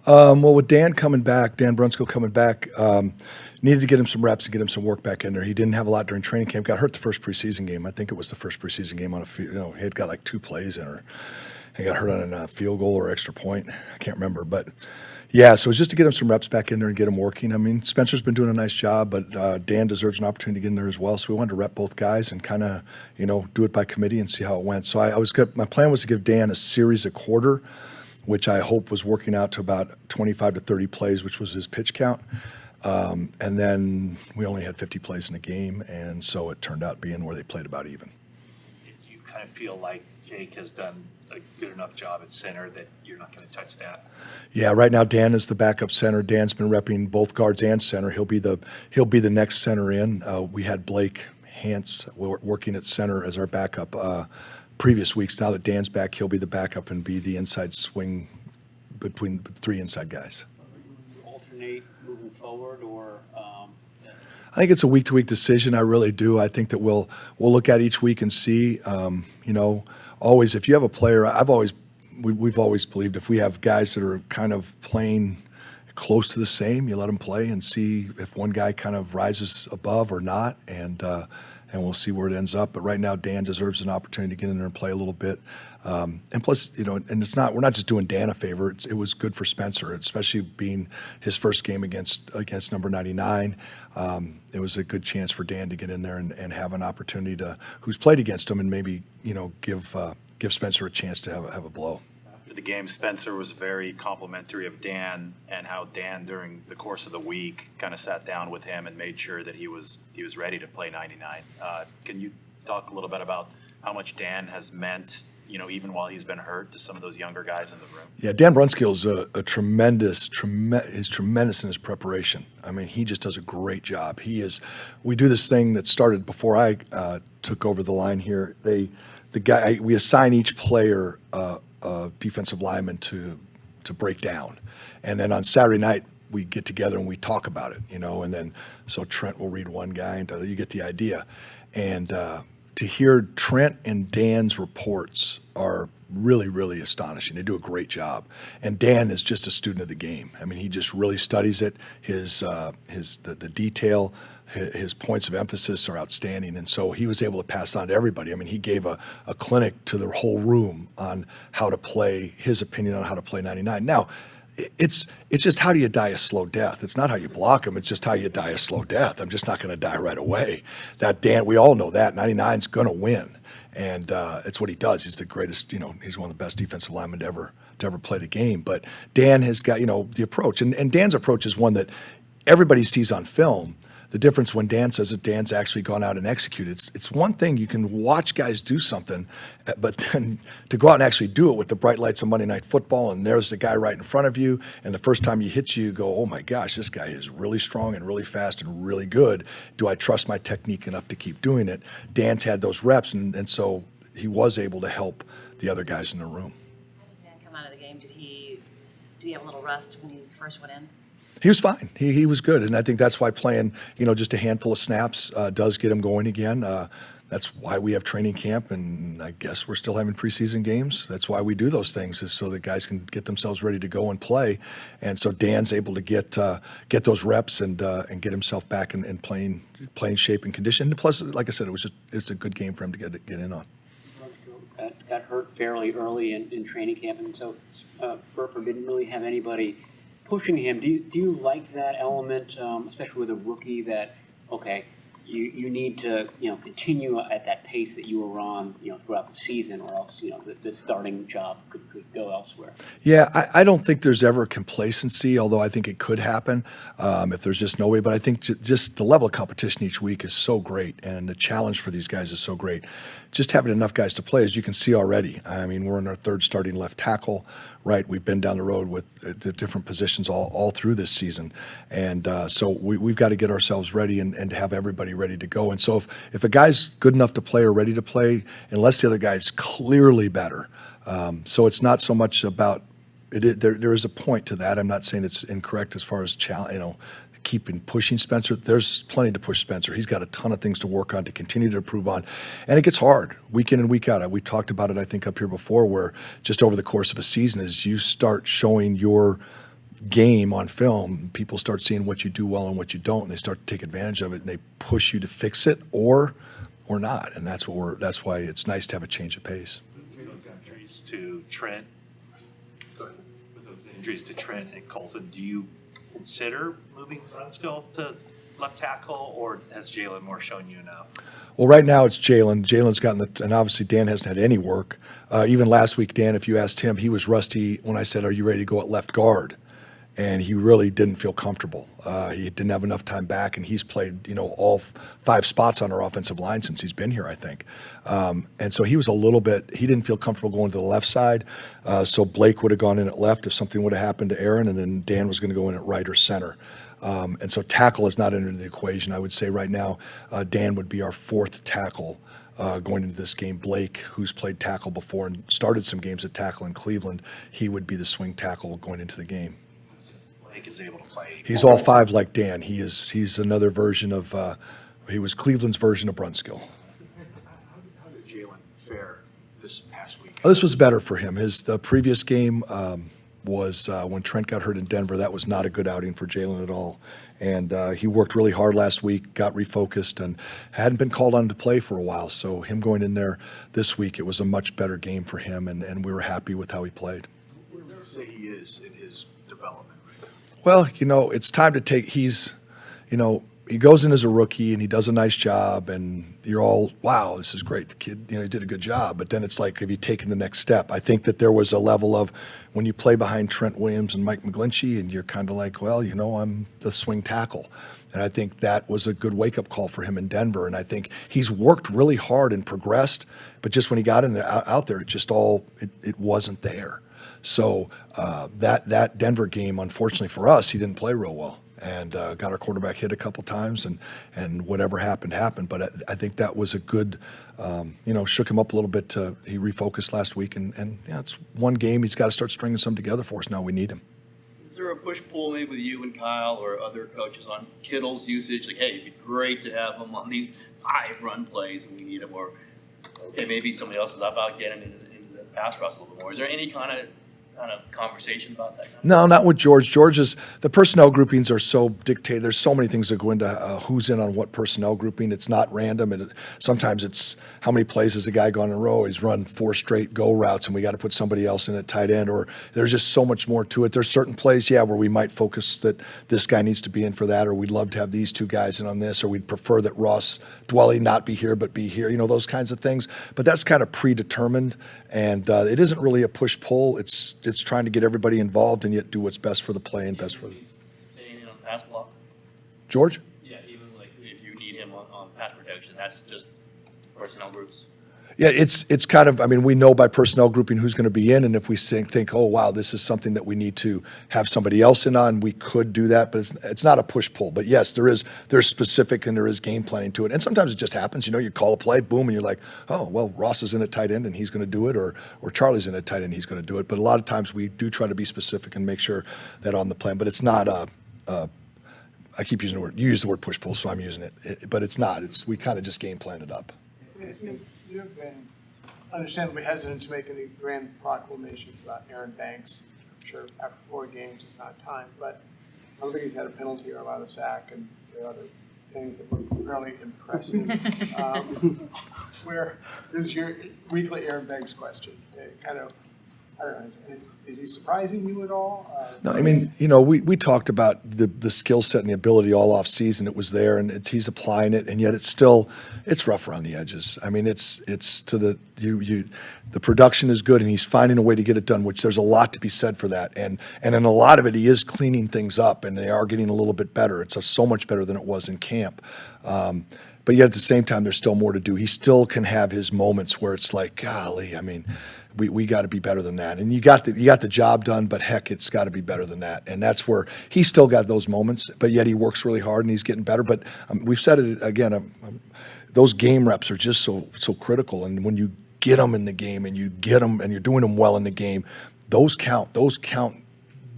Well, with Dan coming back, Dan Brunskill coming back, needed to get him some reps and get him some work back in there. He didn't have a lot during training camp. Got hurt the first preseason game. I think it was the first preseason game on a field. He had got like 2 plays in, or he got hurt on a field goal or extra point. I can't remember, but yeah. So it's just to get him some reps back in there and get him working. I mean, Spencer's been doing a nice job, but Dan deserves an opportunity to get in there as well. So we wanted to rep both guys and kind of do it by committee and see how it went. So my plan was to give Dan a series a quarter, which I hope was working out to about 25 to 30 plays, which was his pitch count. And then we only had 50 plays in the game, and so it turned out being where they played about even. Do you kind of feel like Jake has done a good enough job at center that you're not going to touch that? Yeah, right now Dan is the backup center. Dan's been repping both guards and center. He'll be the next center in. We had Blake Hance working at center as our backup previous weeks. Now that Dan's back, he'll be the backup and be the inside swing between the 3 inside guys. You alternate moving forward, or I think it's a week-to-week decision. I really do. I think that we'll look at each week and see. Always if you have a player, we've always believed if we have guys that are kind of playing close to the same, you let them play and see if one guy kind of rises above or not, and we'll see where it ends up. But right now, Dan deserves an opportunity to get in there and play a little bit. And plus, and we're not just doing Dan a favor. It was good for Spencer, especially being his first game against number 99. It was a good chance for Dan to get in there and have an opportunity who's played against him, and maybe give Spencer a chance to have a blow. After the game, Spencer was very complimentary of Dan, and how Dan during the course of the week kind of sat down with him and made sure that he was ready to play 99. Can you talk a little bit about how much Dan has meant, even while he's been hurt, to some of those younger guys in the room? Yeah, Dan Brunskill is a tremendous in his preparation. I mean, he just does a great job. We do this thing that started before I took over the line here. We assign each player a defensive lineman to break down, and then on Saturday night we get together and we talk about it, and then so Trent will read one guy, and you get the idea. And to hear Trent and Dan's reports are really, really astonishing. They do a great job. And Dan is just a student of the game. I mean, he just really studies it. The detail, his points of emphasis are outstanding. And so he was able to pass on to everybody. I mean, he gave a clinic to the whole room on how to play, his opinion on how to play 99. Now, it's just how do you die a slow death? It's not how you block him. It's just how you die a slow death. I'm just not going to die right away. That Dan, we all know that 99's going to win, and it's what he does. He's the greatest. He's one of the best defensive linemen to ever play the game. But Dan has got the approach, and Dan's approach is one that everybody sees on film. The difference when Dan says it, Dan's actually gone out and executed. It's one thing you can watch guys do something, but then to go out and actually do it with the bright lights of Monday Night Football, and there's the guy right in front of you, and the first time he hits you, you go, oh my gosh, this guy is really strong and really fast and really good. Do I trust my technique enough to keep doing it? Dan's had those reps, and so he was able to help the other guys in the room. How did Dan come out of the game? Did he have a little rust when he first went in? He was fine. He was good, and I think that's why playing just a handful of snaps does get him going again. That's why we have training camp, and I guess we're still having preseason games. That's why we do those things, is so that guys can get themselves ready to go and play. And so Dan's able to get those reps and get himself back in playing shape and condition. And plus, like I said, it's a good game for him to get in on. got hurt fairly early in training camp, and so Burford didn't really have anybody pushing him. Do you like that element, especially with a rookie, that okay, you need to continue at that pace that you were on throughout the season, or else the starting job could go elsewhere? Yeah, I don't think there's ever complacency, although I think it could happen if there's just no way. But I think just the level of competition each week is so great, and the challenge for these guys is so great. Just having enough guys to play, as you can see already. I mean, we're in our third starting left tackle, right? We've been down the road with the different positions all through this season. And so we've got to get ourselves ready and to have everybody ready to go. And so if a guy's good enough to play or ready to play, unless the other guy's clearly better. So it's not so much about it. There is a point to that. I'm not saying it's incorrect as far as keeping pushing Spencer. There's plenty to push Spencer. He's got a ton of things to work on, to continue to improve on. And it gets hard week in and week out. We talked about it, I think, up here before, where just over the course of a season, as you start showing your game on film, people start seeing what you do well and what you don't, and they start to take advantage of it, and they push you to fix it or not. And that's why it's nice to have a change of pace. Injuries to Trent. With those injuries to Trent and Colton, do you consider moving Brunskill to left tackle, or has Jalen more shown you enough? Well, right now it's Jalen. Jalen's gotten and obviously Dan hasn't had any work. Even last week, Dan, if you asked him, he was rusty when I said, "Are you ready to go at left guard?" And he really didn't feel comfortable. He didn't have enough time back, and he's played, all 5 spots on our offensive line since he's been here, I think. And so he was he didn't feel comfortable going to the left side. So Blake would have gone in at left if something would have happened to Aaron, and then Dan was going to go in at right or center. And so tackle is not entered the equation. I would say right now, Dan would be our 4th tackle going into this game. Blake, who's played tackle before and started some games at tackle in Cleveland, he would be the swing tackle going into the game. Blake is able to play. He's all 5 like Dan. He's another version of, he was Cleveland's version of Brunskill. How did Jalen fare this past week? This was better for him. The previous game was when Trent got hurt in Denver. That was not a good outing for Jalen at all. And he worked really hard last week, got refocused, and hadn't been called on to play for a while. So him going in there this week, it was a much better game for him, and we were happy with how he played. Where would you say he is in his development right now? Well, it's time to take, he goes in as a rookie and he does a nice job, and you're all, wow, this is great. The kid, he did a good job. But then it's like, have you taken the next step? I think that there was a level of when you play behind Trent Williams and Mike McGlinchey, and you're kind of like, well, I'm the swing tackle. And I think that was a good wake-up call for him in Denver. And I think he's worked really hard and progressed, but just when he got out there, it wasn't there. So that Denver game, unfortunately for us, he didn't play real well, and got our quarterback hit a couple times, and whatever happened. But I think that was a good, shook him up a little bit. He refocused last week, and it's one game. He's got to start stringing some together for us now. We need him. Is there a push-pull maybe with you and Kyle or other coaches on Kittle's usage? Like, hey, it'd be great to have him on these 5 run plays when we need him, or okay, maybe somebody else is about getting him into the pass rush a little bit more. Is there any kind of conversation about that? No, not with George. The personnel groupings are so dictated. There's so many things that go into who's in on what personnel grouping. It's not random. Sometimes it's how many plays has a guy gone in a row. He's run 4 straight go routes, and we got to put somebody else in at tight end. Or there's just so much more to it. There's certain plays, where we might focus that this guy needs to be in for that, or we'd love to have these 2 guys in on this, or we'd prefer that Ross Dwelly not be here but be here. Those kinds of things. But that's kind of predetermined, and it isn't really a push-pull. It's trying to get everybody involved and yet do what's best for the play and best for the Staying in on pass block? George. Yeah, even like if you need him on pass protection, that's just personnel groups. Yeah, it's kind of, we know by personnel grouping who's going to be in, and if we think, oh, wow, this is something that we need to have somebody else in on, we could do that, but it's not a push-pull. But yes, there's specific and there is game planning to it. And sometimes it just happens, you call a play, boom, and you're like, oh, well, Ross is in at tight end and he's going to do it, or Charlie's in at tight end and he's going to do it. But a lot of times we do try to be specific and make sure that on the plan, but it's not I keep using the word, you use the word push-pull, so I'm using it, but it's not. We kind of just game plan it up. You've been understandably hesitant to make any grand proclamations about Aaron Banks. I'm sure after 4 games it's not time, but I don't think he's had a penalty or allowed a sack, and there are other things that were fairly impressive. Where is your weekly Aaron Banks question? I don't know, is he surprising you at all? No, we talked about the skill set and the ability all off season. It was there, and he's applying it, and yet it's rough around the edges. It's to the production is good, and he's finding a way to get it done, which there's a lot to be said for that. And in a lot of it, he is cleaning things up, and they are getting a little bit better. It's so much better than it was in camp. But yet at the same time, there's still more to do. He still can have his moments where it's like, golly, we got to be better than that. And you got the job done, but heck, it's got to be better than that. And that's where he's still got those moments, but yet he works really hard and he's getting better. But we've said it again, those game reps are just so critical. And when you get them in the game and you get them and you're doing them well in the game, those count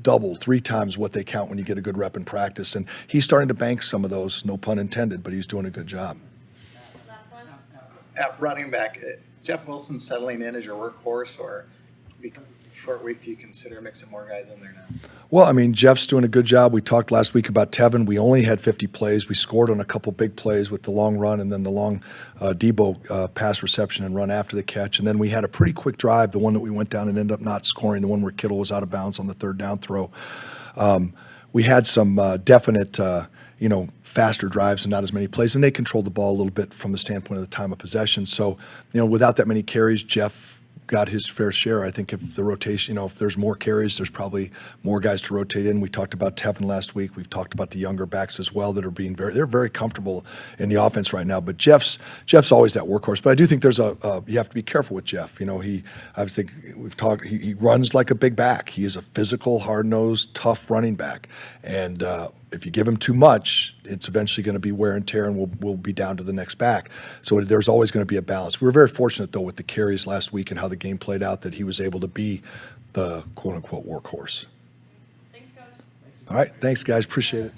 double, 3 times what they count when you get a good rep in practice. And he's starting to bank some of those, no pun intended, but he's doing a good job. Last one? At running back, Jeff Wilson settling in as your workhorse, or because short week, do you consider mixing more guys in there now? Well, I mean, Jeff's doing a good job. We talked last week about Tevin. We only had 50 plays. We scored on a couple big plays with the long run and then the long Debo pass reception and run after the catch. And then we had a pretty quick drive, the one that we went down and ended up not scoring, the one where Kittle was out of bounds on the third down throw. We had some definite, faster drives and not as many plays, and they controlled the ball a little bit from the standpoint of the time of possession. So, without that many carries, Jeff got his fair share. I think if the rotation, if there's more carries, there's probably more guys to rotate in. We talked about Tevin last week. We've talked about the younger backs as well that are they're very comfortable in the offense right now. But Jeff's always that workhorse. But I do think there's you have to be careful with Jeff. I think we've talked, he runs like a big back. He is a physical, hard-nosed, tough running back. And if you give him too much, it's eventually going to be wear and tear, and we'll be down to the next back. So there's always going to be a balance. We were very fortunate, though, with the carries last week and how the game played out, that he was able to be the quote-unquote workhorse. Thanks, Coach. All right, thanks, guys. Appreciate it.